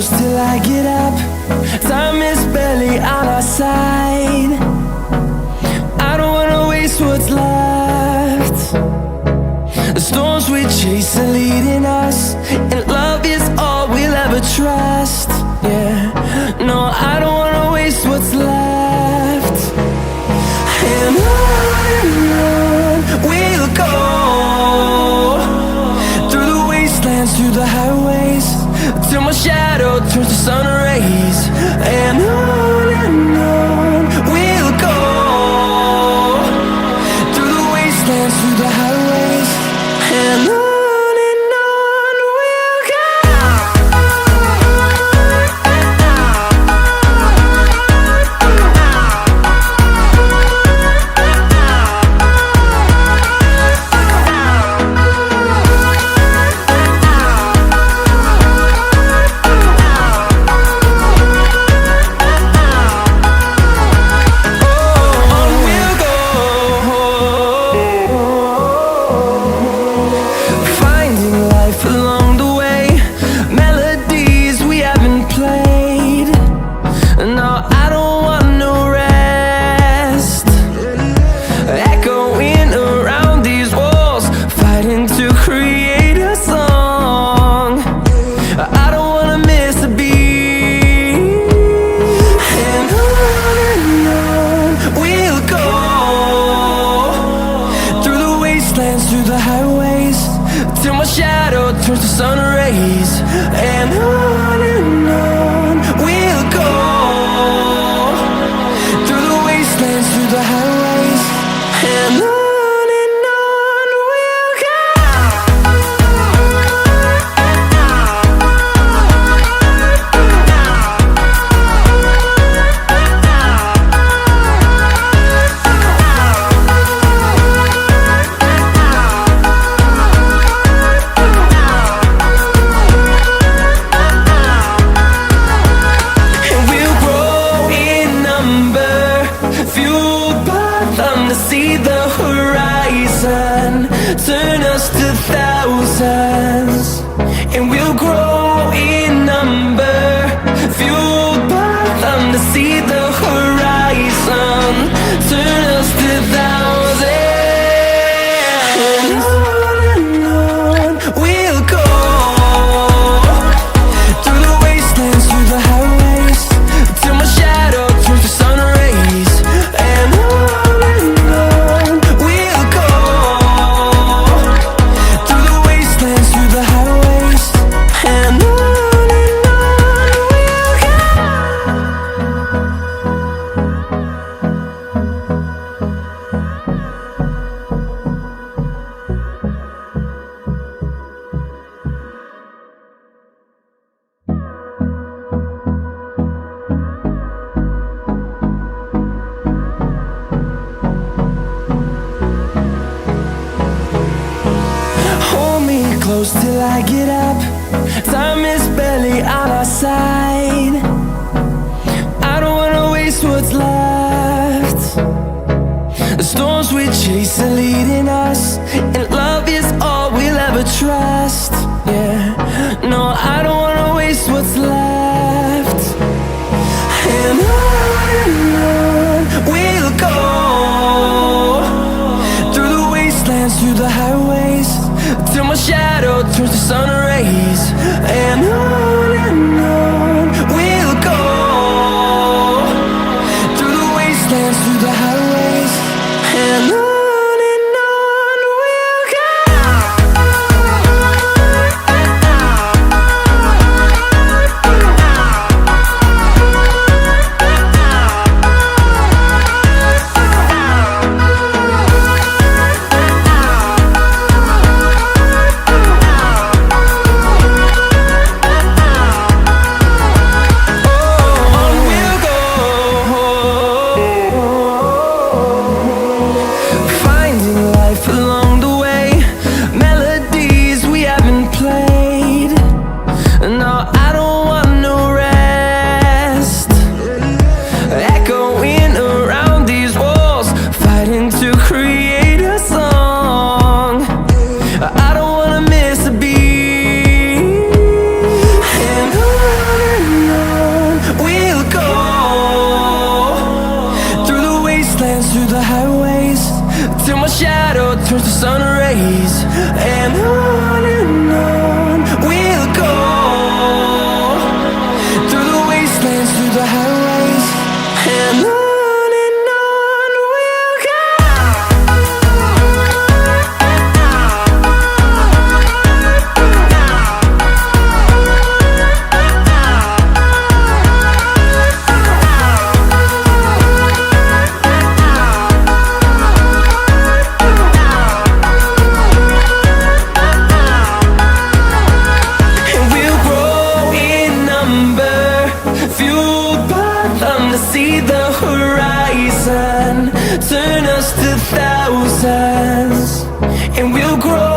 close till I get up. Time is barely on our side. I don't wanna waste what's left. The storms we chase are leading us, and love is all we'll ever trust. Yeah, no, I don't wanna waste what's left. And on we'll go, through the wastelands, through the highways, till my shadow turns to sun rays. And on we'll go, through the wastelands, through the highways, and on we'll go. Through the highways, till my shadow turns to sun rays. And on we'll go, through the wastelands, through the highways, and on we'll go. See the horizon turn us to thousands, and we'll grow in number, fueled by them. To see the horizon turn us to thousands, and on we'll go, through the wastelands, through the highways, till my shadow turns to sun rays. And close till I get up. Time is barely on our side. I don't wanna waste what's left. The storms we chase are leading us, and love is all we'll ever trust. Yeah, no, I don't wanna waste what's left. And on we'll go, through the wastelands, through the highways, till my shadow turns to sun rays. And on we'll go, through the wastelands, through the highways, and on we'll go. turns to sun rays, and on we'll go, through the wastelands, through the highways, and on we'll go. See the horizon, turn us to thousands, and we'll grow